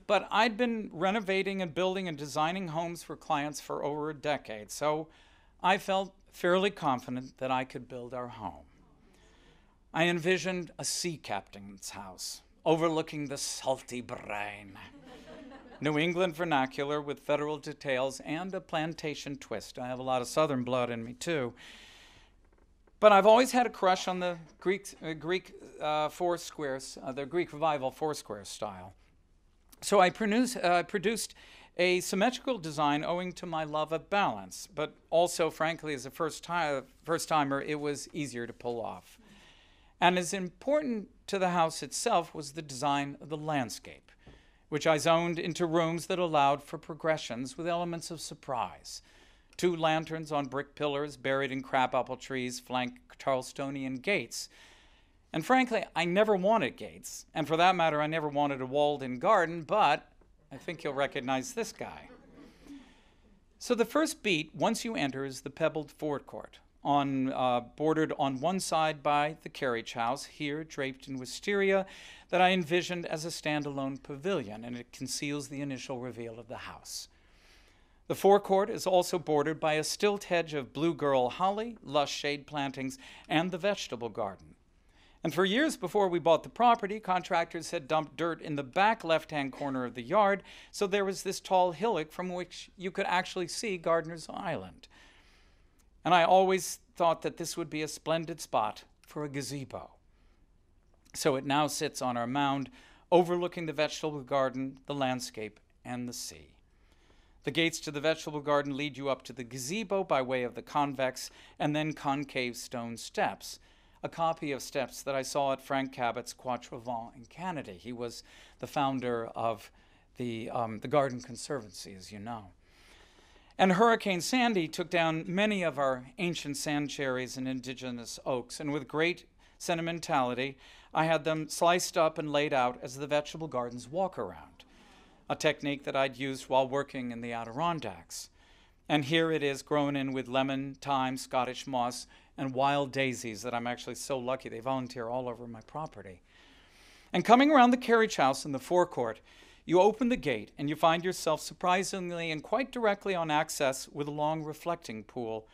But I'd been renovating and building and designing homes for clients for over a decade, so I felt fairly confident that I could build our home. I envisioned a sea captain's house overlooking the salty brine, New England vernacular with federal details and a plantation twist. I have a lot of Southern blood in me too. But I've always had a crush on the Greek Foursquares, the Greek Revival Foursquare style. So I produced a symmetrical design owing to my love of balance, but also, frankly, as a first-timer, it was easier to pull off. And as important to the house itself was the design of the landscape, which I zoned into rooms that allowed for progressions with elements of surprise. 2 lanterns on brick pillars buried in crabapple trees flank Charlestonian gates. And frankly, I never wanted gates, and for that matter, I never wanted a walled-in garden, but I think you'll recognize this guy. So the first beat, once you enter, is the pebbled forecourt, bordered on one side by the carriage house, here draped in wisteria, that I envisioned as a standalone pavilion, and it conceals the initial reveal of the house. The forecourt is also bordered by a stilt hedge of blue girl holly, lush shade plantings, and the vegetable garden. And for years before we bought the property, contractors had dumped dirt in the back left-hand corner of the yard, so there was this tall hillock from which you could actually see Gardener's Island. And I always thought that this would be a splendid spot for a gazebo. So it now sits on our mound, overlooking the vegetable garden, the landscape, and the sea. The gates to the vegetable garden lead you up to the gazebo by way of the convex and then concave stone steps, a copy of steps that I saw at Frank Cabot's Quatre Vents in Canada. He was the founder of the Garden Conservancy, as you know. And Hurricane Sandy took down many of our ancient sand cherries and indigenous oaks, and with great sentimentality, I had them sliced up and laid out as the vegetable garden's walk-around, a technique that I'd used while working in the Adirondacks. And here it is grown in with lemon, thyme, Scottish moss, and wild daisies that I'm actually so lucky they volunteer all over my property. And coming around the carriage house in the forecourt, you open the gate and you find yourself surprisingly and quite directly on access with a long reflecting pool.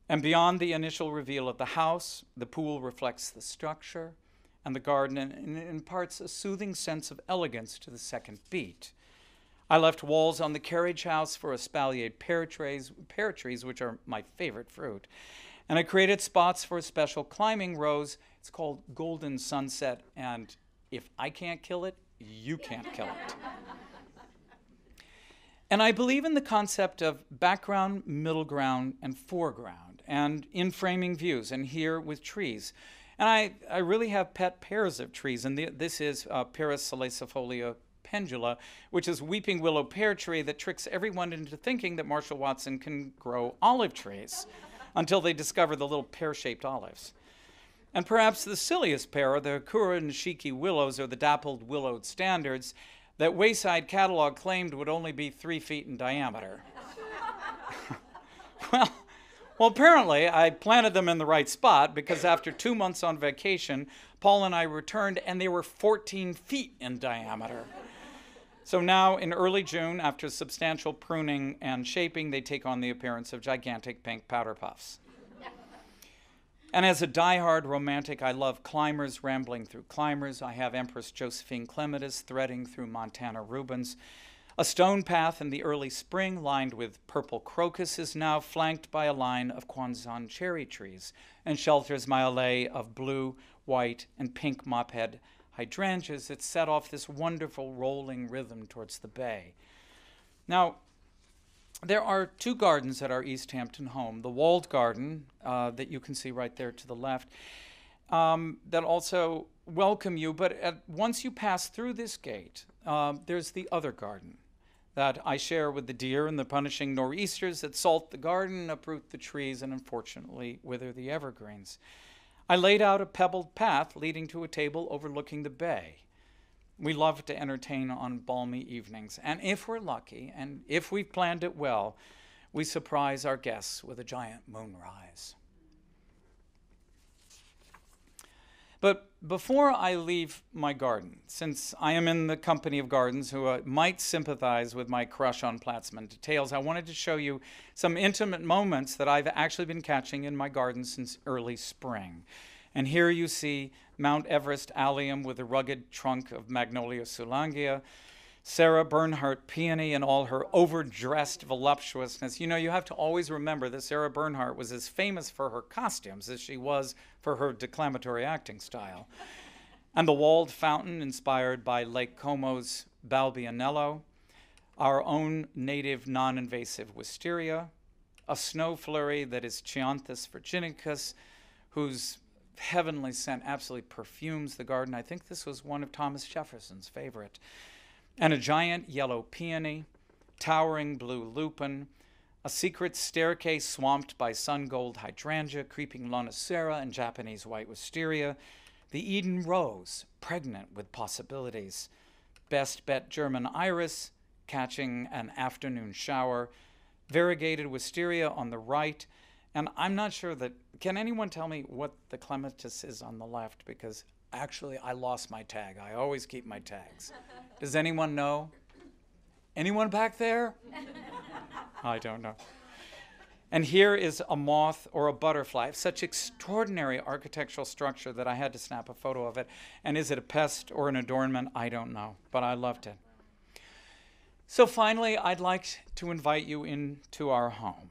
And beyond the initial reveal of the house, the pool reflects the structure and the garden and imparts a soothing sense of elegance to the second beat. I left walls on the carriage house for espaliered pear trees, which are my favorite fruit. And I created spots for a special climbing rose. It's called Golden Sunset, and if I can't kill it, you can't kill it. And I believe in the concept of background, middle ground, and foreground, and in framing views, and here with trees. And I really have pet pairs of trees, and this is Paris salicifolia pendula, which is weeping willow pear tree that tricks everyone into thinking that Marshall Watson can grow olive trees until they discover the little pear-shaped olives. And perhaps the silliest pair are the Kura Nishiki willows, or the dappled willowed standards, that Wayside Catalog claimed would only be 3 feet in diameter. Well, apparently I planted them in the right spot, because after 2 months on vacation, Paul and I returned and they were 14 feet in diameter. So now in early June, after substantial pruning and shaping, they take on the appearance of gigantic pink powder puffs. And as a diehard romantic, I love climbers rambling through climbers. I have Empress Josephine Clematis threading through Montana Rubens. A stone path in the early spring lined with purple crocus is now flanked by a line of Kwanzan cherry trees and shelters my alley of blue, white, and pink mophead hydrangeas that set off this wonderful rolling rhythm towards the bay. Now, there are 2 gardens at our East Hampton home. The walled garden that you can see right there to the left that also welcome you, but once you pass through this gate, there's the other garden that I share with the deer and the punishing nor'easters that salt the garden, uproot the trees, and unfortunately wither the evergreens. I laid out a pebbled path leading to a table overlooking the bay. We love to entertain on balmy evenings, and if we're lucky, and if we've planned it well, we surprise our guests with a giant moonrise. But before I leave my garden, since I am in the company of gardens who might sympathize with my crush on Platzman details, I wanted to show you some intimate moments that I've actually been catching in my garden since early spring. And here you see Mount Everest allium with a rugged trunk of Magnolia soulangia, Sarah Bernhardt peony in all her overdressed voluptuousness. You know, you have to always remember that Sarah Bernhardt was as famous for her costumes as she was for her declamatory acting style. And the walled fountain inspired by Lake Como's Balbianello, our own native non-invasive wisteria, a snow flurry that is Chianthus virginicus, whose heavenly scent absolutely perfumes the garden. I think this was one of Thomas Jefferson's favorite. And a giant yellow peony, towering blue lupin, a secret staircase swamped by sun-gold hydrangea, creeping lonicera, and Japanese white wisteria, the Eden rose, pregnant with possibilities, best bet German iris, catching an afternoon shower, variegated wisteria on the right, and I'm not sure that, can anyone tell me what the clematis is on the left? Because actually I lost my tag. I always keep my tags. Does anyone know? Anyone back there? I don't know. And here is a moth or a butterfly, such extraordinary architectural structure that I had to snap a photo of it. And is it a pest or an adornment? I don't know, but I loved it. So finally, I'd like to invite you into our home.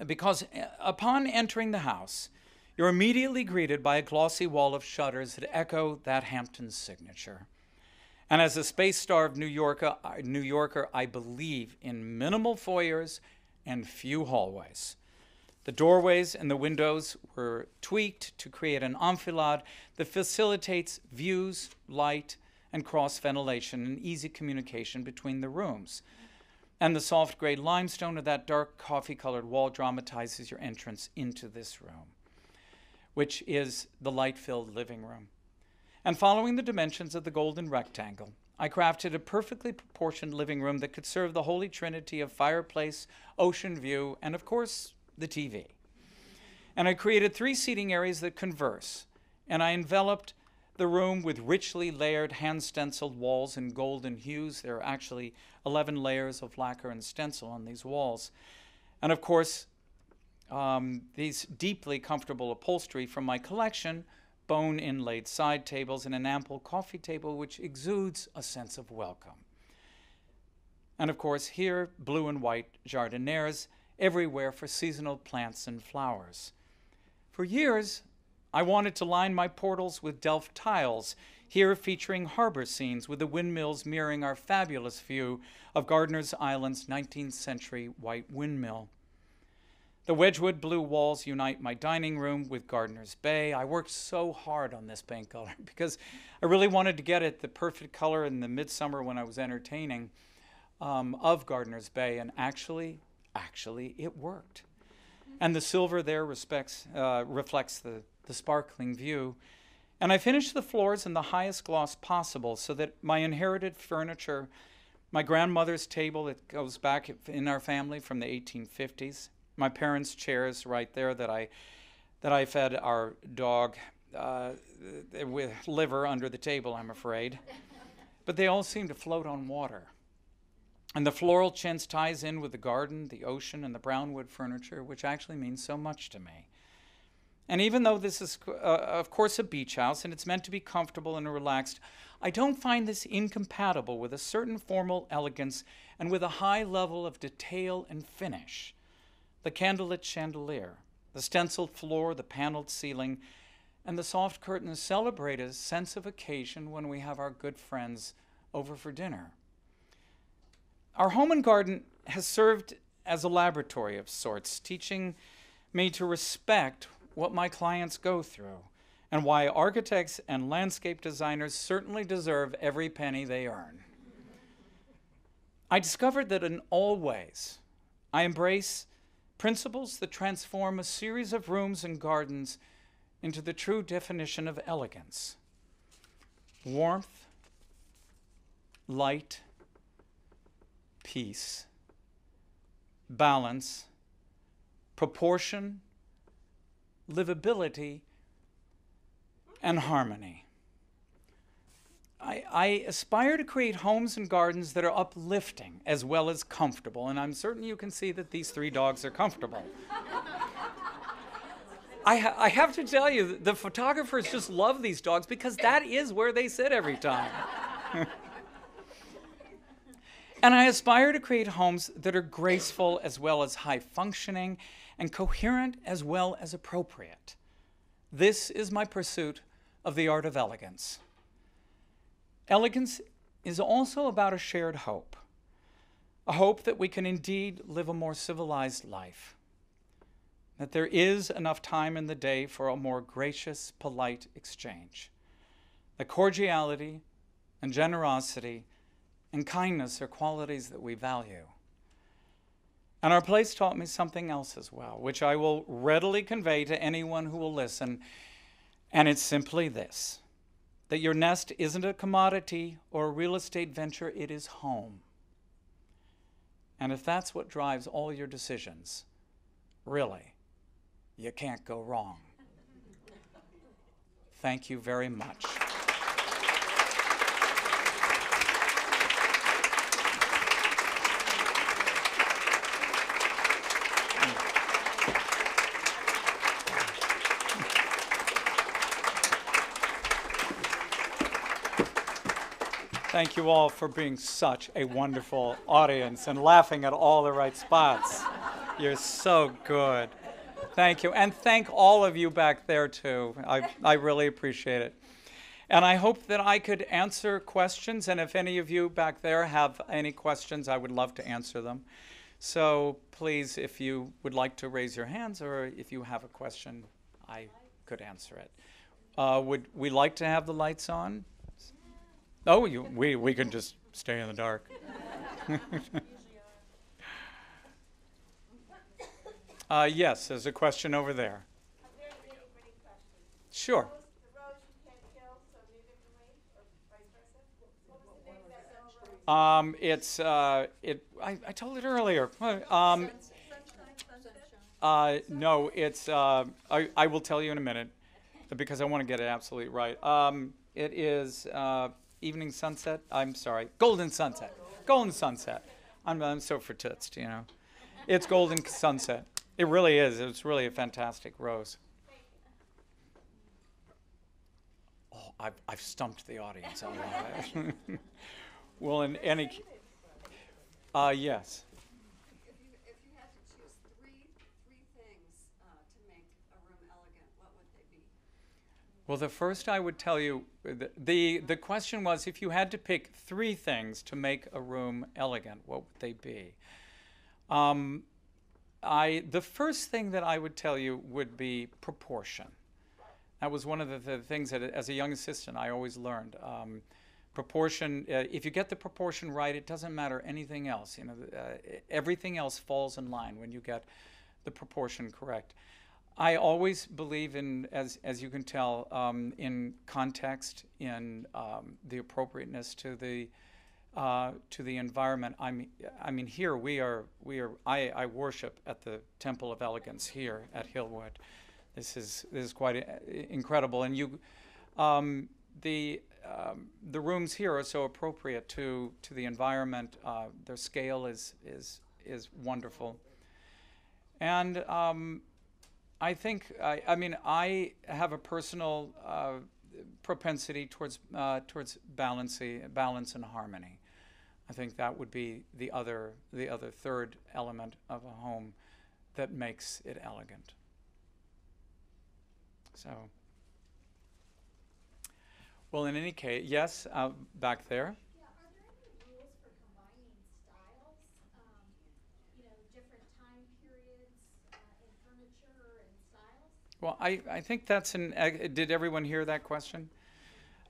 Because upon entering the house, you're immediately greeted by a glossy wall of shutters that echo that Hampton signature. And as a space-starved New Yorker, I believe in minimal foyers and few hallways. The doorways and the windows were tweaked to create an enfilade that facilitates views, light, and cross-ventilation and easy communication between the rooms. And the soft gray limestone of that dark coffee-colored wall dramatizes your entrance into this room, which is the light-filled living room. And following the dimensions of the golden rectangle, I crafted a perfectly proportioned living room that could serve the holy trinity of fireplace, ocean view, and of course, the TV. And I created 3 seating areas that converse, and I enveloped the room with richly layered hand-stenciled walls in golden hues. There are actually 11 layers of lacquer and stencil on these walls. And of course, these deeply comfortable upholstery from my collection, bone inlaid side tables, and an ample coffee table which exudes a sense of welcome. And of course, here, blue and white jardinières everywhere for seasonal plants and flowers. For years, I wanted to line my portals with Delft tiles, here featuring harbor scenes with the windmills mirroring our fabulous view of Gardiner's Island's 19th century white windmill. The Wedgwood blue walls unite my dining room with Gardiner's Bay. I worked so hard on this paint color because I really wanted to get it the perfect color in the midsummer when I was entertaining of Gardiner's Bay, and actually it worked. And the silver there reflects the sparkling view. And I finished the floors in the highest gloss possible so that my inherited furniture, my grandmother's table that goes back in our family from the 1850s, my parents' chairs right there that I fed our dog with liver under the table, I'm afraid. But they all seem to float on water. And the floral chintz ties in with the garden, the ocean, and the brownwood furniture, which actually means so much to me. And even though this is, of course, a beach house, and it's meant to be comfortable and relaxed, I don't find this incompatible with a certain formal elegance and with a high level of detail and finish. The candlelit chandelier, the stenciled floor, the paneled ceiling, and the soft curtains celebrate a sense of occasion when we have our good friends over for dinner. Our home and garden has served as a laboratory of sorts, teaching me to respect what my clients go through and why architects and landscape designers certainly deserve every penny they earn. I discovered that in all ways, I embrace principles that transform a series of rooms and gardens into the true definition of elegance. Warmth, light, peace, balance, proportion, livability, and harmony. I aspire to create homes and gardens that are uplifting as well as comfortable, and I'm certain you can see that these 3 dogs are comfortable. I have to tell you, the photographers just love these dogs because that is where they sit every time. And I aspire to create homes that are graceful as well as high-functioning and coherent as well as appropriate. This is my pursuit of the art of elegance. Elegance is also about a shared hope, a hope that we can indeed live a more civilized life, that there is enough time in the day for a more gracious, polite exchange, that cordiality and generosity and kindness are qualities that we value. And our place taught me something else as well, which I will readily convey to anyone who will listen, and it's simply this, that your nest isn't a commodity or a real estate venture, it is home. And if that's what drives all your decisions, really, you can't go wrong. Thank you very much. Thank you all for being such a wonderful audience and laughing at all the right spots. You're so good. Thank you. And thank all of you back there, too. I really appreciate it. And I hope that I could answer questions. And if any of you back there have any questions, I would love to answer them. So please, if you would like to raise your hands, or if you have a question, I could answer it. Would we like to have the lights on? Oh, we can just stay in the dark. Yes, there's a question over there. A very nitty-gritty question. Sure. The rose you can't kill, so neither can we, or vice versa? What was the name of I told it earlier. No, it's, I will tell you in a minute because I want to get it absolutely right. It is evening sunset. I'm sorry, golden sunset. Golden sunset. I'm so for toots, you know. It's golden sunset. It really is. It's really a fantastic rose. Oh, I've stumped the audience. Well, in any, yes. If you had to choose three things to make a room elegant, what would they be? Well, the first I would tell you, the question was if you had to pick three things to make a room elegant, what would they be? The first thing that I would tell you would be proportion. That was one of the things that, as a young assistant, I always learned. Proportion. If you get the proportion right, it doesn't matter anything else. You know, everything else falls in line when you get the proportion correct. I always believe in, as you can tell, in context, in the appropriateness to the environment. I mean, here I worship at the Temple of Elegance here at Hillwood. This is quite incredible, and the rooms here are so appropriate to the environment. Their scale is wonderful, and I think I have a personal propensity towards balance and harmony. I think that would be the other third element of a home that makes it elegant. So, well, in any case, yes, back there. Yeah, are there any rules for combining styles? Different time periods in furniture and styles? Well, I think that's did everyone hear that question?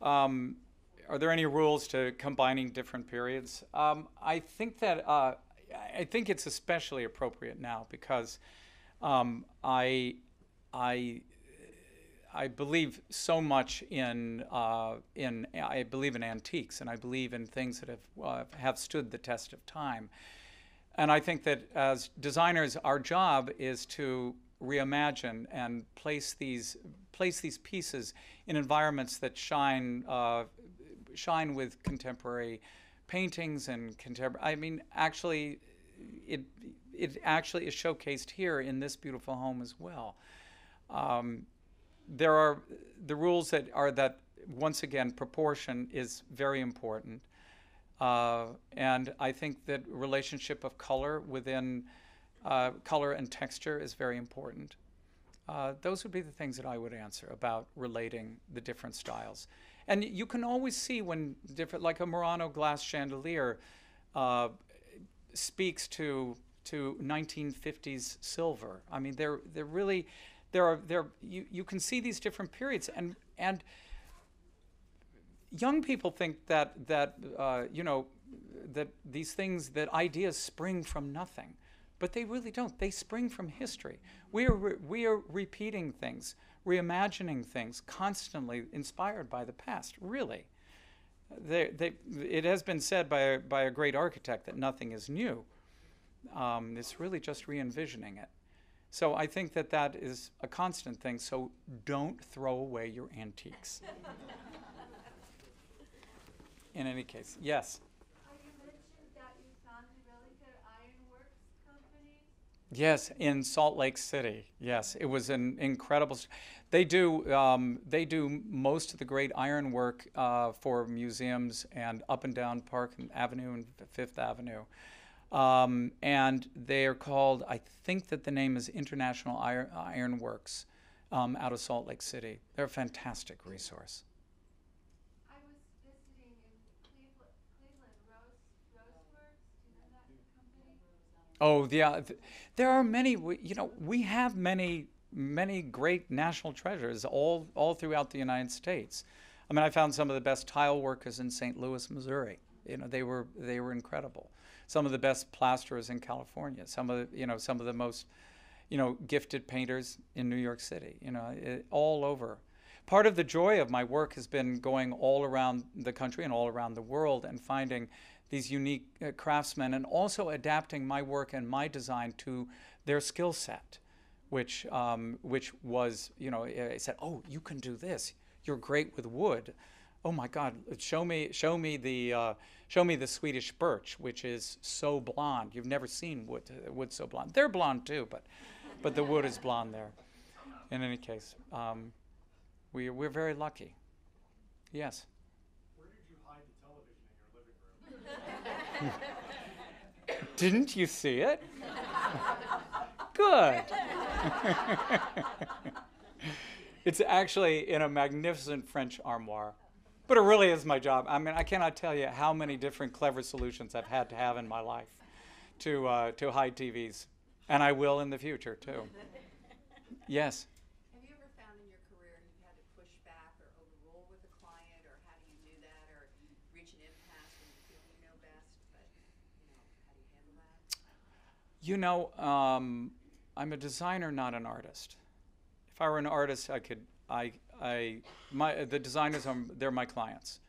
Are there any rules to combining different periods? I think that I think it's especially appropriate now because I believe so much in I believe in antiques, and I believe in things that have stood the test of time. And I think that as designers, our job is to reimagine and place these pieces in environments that shine with contemporary paintings and contemporary. I mean, actually, it actually is showcased here in this beautiful home as well. There are the rules that once again, proportion is very important. And I think that relationship of color within color and texture is very important. Those would be the things that I would answer about relating the different styles. And you can always see when different, like a Murano glass chandelier speaks to 1950s silver. I mean, you can see these different periods, and young people think that these things, that ideas spring from nothing, but they really don't. They spring from history. We are repeating things, reimagining things, constantly inspired by the past. Really, it has been said by a great architect that nothing is new. It's really just re-envisioning it. So I think that is a constant thing. So don't throw away your antiques. In any case, yes. You mentioned that you found a really good ironworks company. Yes, in Salt Lake City. Yes, it was an incredible. They do most of the great ironwork for museums and up and down Park Avenue and Fifth Avenue. And they are called, I think that the name is International Ironworks out of Salt Lake City. They're a fantastic resource. I was visiting in Cleveland, Roseworks. Do you know that company? Oh, yeah. There are many, we have many great national treasures all throughout the United States. I mean, I found some of the best tile workers in St. Louis, Missouri. They were incredible. Some of the best plasterers in California. Some of the most, gifted painters in New York City. All over. Part of the joy of my work has been going all around the country and all around the world and finding these unique craftsmen, and also adapting my work and my design to their skill set, which was, you know, I said, oh, you can do this. You're great with wood. Oh my God, show me the Swedish birch, which is so blonde. You've never seen wood so blonde. They're blonde too, but the wood is blonde there. In any case, we're very lucky. Yes. Where did you hide the television in your living room? Didn't you see it? Good. It's actually in a magnificent French armoire. But it really is my job. I mean, I cannot tell you how many different clever solutions I've had to have in my life to hide TVs. And I will in the future, too. Yes? Have you ever found in your career you've had to push back or overrule with a client, or how do you do that, or reach an impasse when you feel you know best, but, you know, how do you handle that? You know, I'm a designer, not an artist. If I were an artist, the designers they're my clients,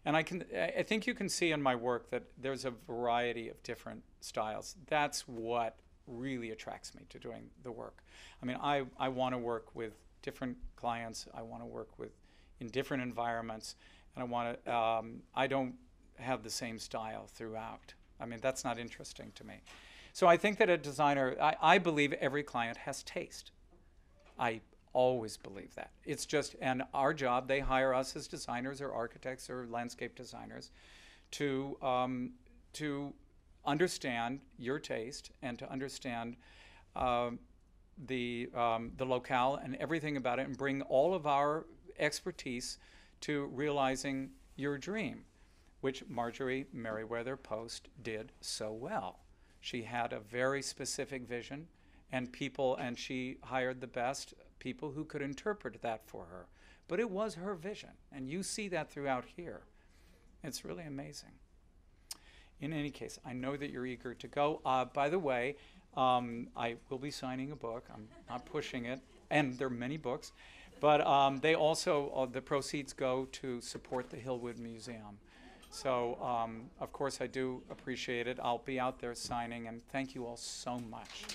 and I think you can see in my work that there's a variety of different styles. That's what really attracts me to doing the work. I mean, I want to work with different clients. I want to work in different environments, and I don't have the same style throughout. I mean, that's not interesting to me. So I think that a designer, I believe every client has taste. I always believe that. It's just, and our job, they hire us as designers or architects or landscape designers to understand your taste and to understand the locale and everything about it, and bring all of our expertise to realizing your dream, which Marjorie Merriweather Post did so well. She had a very specific vision, and she hired the best people who could interpret that for her. But it was her vision, and you see that throughout here. It's really amazing. In any case, I know that you're eager to go. By the way, I will be signing a book. I'm not pushing it, and there are many books. But they also, the proceeds go to support the Hillwood Museum. So, of course, I do appreciate it. I'll be out there signing, and thank you all so much.